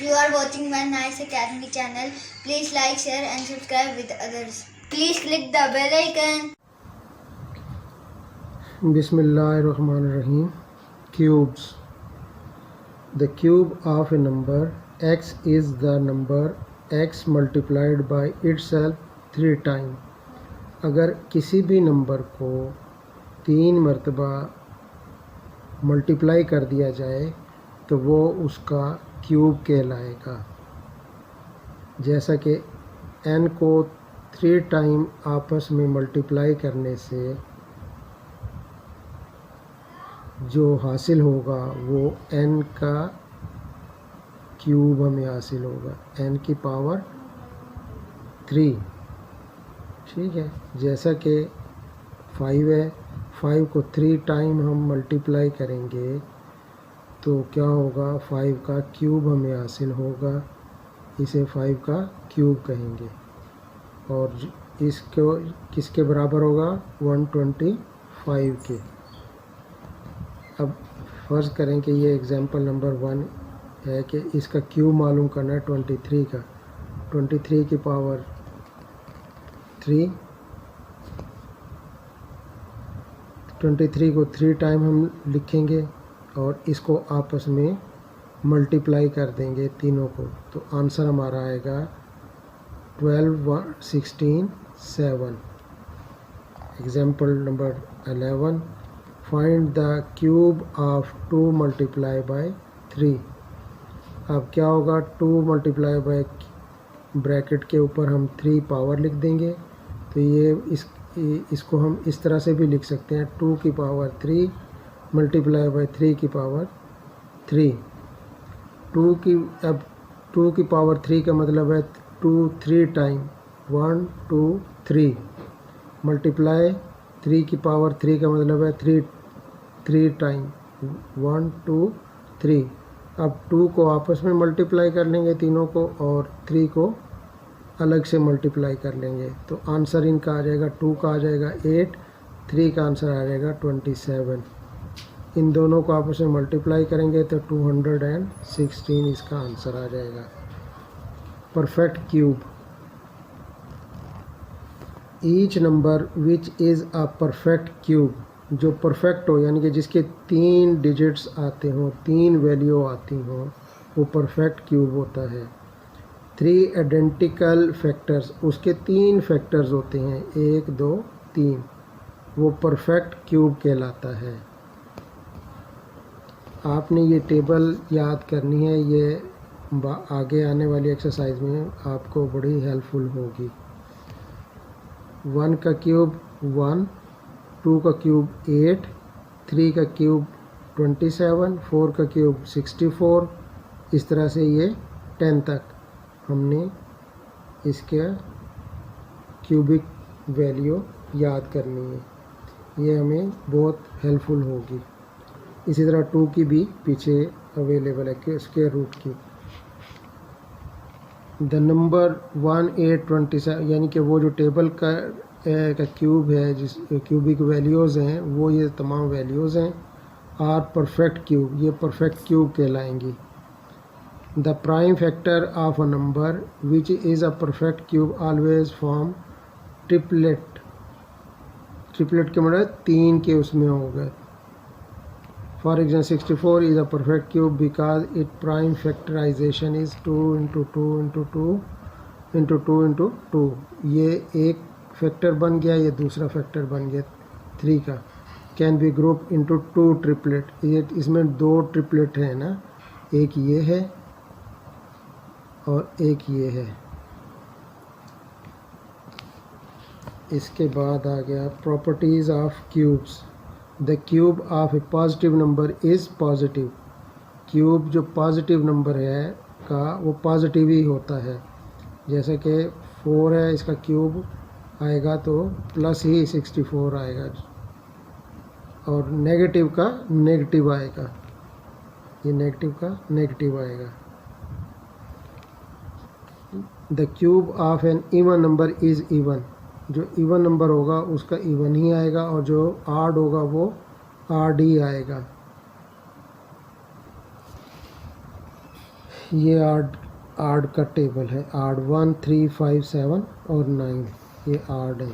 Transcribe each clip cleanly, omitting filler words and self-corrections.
You are watching my Nice Academy channel. Please like, share and subscribe with others. Please click the bell icon. Bismillahirrahmanirrahim. Cubes. The cube of a number x is the number x multiplied by itself 3 times. अगर किसी भी number को 3 मरतबा multiply कर दिया जाए तो वो उसका क्यूब कहलाएगा। जैसा कि n को 3 टाइम आपस में मल्टीप्लाई करने से जो हासिल होगा वो n का क्यूब हमें हासिल होगा, n की पावर 3। ठीक है, जैसा कि 5 है, 5 को 3 टाइम हम मल्टीप्लाई करेंगे तो क्या होगा, 5 का क्यूब हमें हासिल होगा, इसे 5 का क्यूब कहेंगे। और इसको किसके बराबर होगा, 125 के। अब फ़र्ज़ करें कि ये एग्ज़ाम्पल नंबर 1 है कि इसका क्यूब मालूम करना है 23 का। 23 की पावर 3, 23 को 3 टाइम हम लिखेंगे और इसको आपस में मल्टीप्लाई कर देंगे तीनों को, तो आंसर हमारा आएगा 12, 16, 7। Example number 11, find the cube of 2 multiply by 3। अब क्या होगा, 2 मल्टीप्लाई बाय ब्रैकेट के ऊपर हम 3 पावर लिख देंगे, तो ये इसको हम इस तरह से भी लिख सकते हैं, 2 की पावर 3 मल्टीप्लाई बाय 3 की पावर 3। 2 की पावर 3 का मतलब है 2 3 टाइम, 1 2 3 मल्टीप्लाई 3 की पावर 3 का मतलब है 3 टाइम, 1 2 3। अब 2 को आपस में मल्टीप्लाई कर लेंगे तीनों को और 3 को अलग से मल्टीप्लाई कर लेंगे, तो आंसर इनका आ जाएगा, 2 का आ जाएगा 8, 3 का आंसर आ जाएगा 27। इन दोनों को आपस में मल्टीप्लाई करेंगे तो 216 इसका आंसर आ जाएगा। Perfect cube, each number which is a perfect cube, जो परफेक्ट हो यानी कि जिसके 3 डिजिट्स आते हों, 3 वैल्यू आती हों, वो परफेक्ट क्यूब होता है। 3 आइडेंटिकल फैक्टर्स, उसके 3 फैक्टर्स होते हैं, 1 2 3, वो परफेक्ट क्यूब कहलाता है। आपने ये टेबल याद करनी है, ये आगे आने वाली एक्सरसाइज में आपको बड़ी हेल्पफुल होगी। 1 का क्यूब 1, 2 का क्यूब 8, 3 का क्यूब 27, 4 का क्यूब 64, इस तरह से ये 10 तक हमने इसके क्यूबिक वैल्यू याद करनी है, ये हमें बहुत हेल्पफुल होगी। इसी तरह 2 की भी पीछे अवेलेबल है, स्क्वायर रूट की। द नंबर 1 8 27 यानी कि वो जो टेबल का क्यूब है, जिस क्यूबिक वैल्यूज़ हैं वो ये तमाम वैल्यूज़ हैं, आर परफेक्ट क्यूब, ये परफेक्ट क्यूब कहलाएंगी। The prime factor of a number which is a perfect cube always form triplet. Triplet के मतलब 3 के उसमें हो गए। For example, 64 is a perfect cube because its prime factorization is 2 into 2 into 2 into 2 into 2। ये एक factor बन गया, ये दूसरा फैक्टर बन गया 3 का। Can be group into 2 triplet, ये इसमें 2 ट्रिपलेट है ना, एक ये है और एक ये है। इसके बाद आ गया properties of cubes. The cube of A positive number is positive. Cube जो पॉजिटिव नंबर है का वो पॉजिटिव ही होता है। जैसे कि 4 है, इसका क्यूब आएगा तो प्लस ही 64 आएगा, और नेगेटिव का नेगेटिव आएगा, ये नेगेटिव का नेगेटिव आएगा। The cube of an even number is even, जो इवन नंबर होगा उसका इवन ही आएगा और जो आड होगा वो आड ही आएगा। ये आर्ड का टेबल है, आर्ड 1, 3, 5, 7 और 9, ये आर्ड है।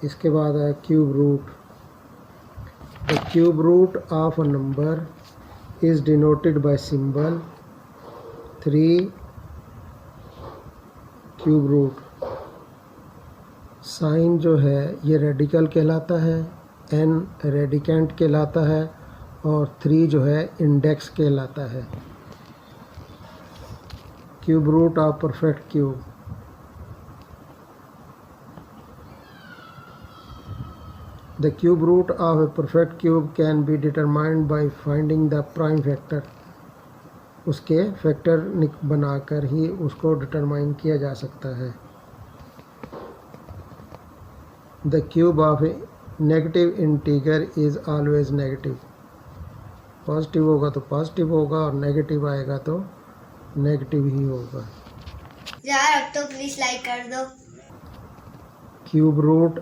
इसके बाद है cube root. The cube root of a number is denoted by symbol 3 cube root. Sign जो है ये रेडिकल कहलाता है, n रेडिकेंट कहलाता है और 3 जो है इंडेक्स कहलाता है। Cube root of perfect cube. The cube root of a perfect cube can be determined by finding the prime factor. उसके फैक्टर बनाकर ही उसको डिटरमाइन किया जा सकता है। The cube of a negative integer is always negative. Positive होगा तो positive होगा और नेगेटिव आएगा तो नेगेटिव ही होगा। यार अब तो प्लीज लाइक कर दो। क्यूब रूट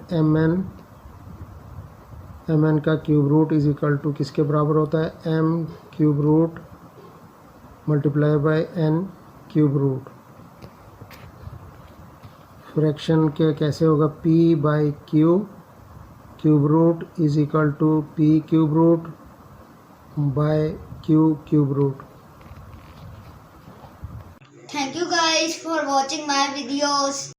mn का cube root is equal to किसके बराबर होता है? m cube root multiply by n cube root. Fraction के कैसे होगा? p by q cube root is equal to p cube root by q cube root. Thank you guys for watching my videos.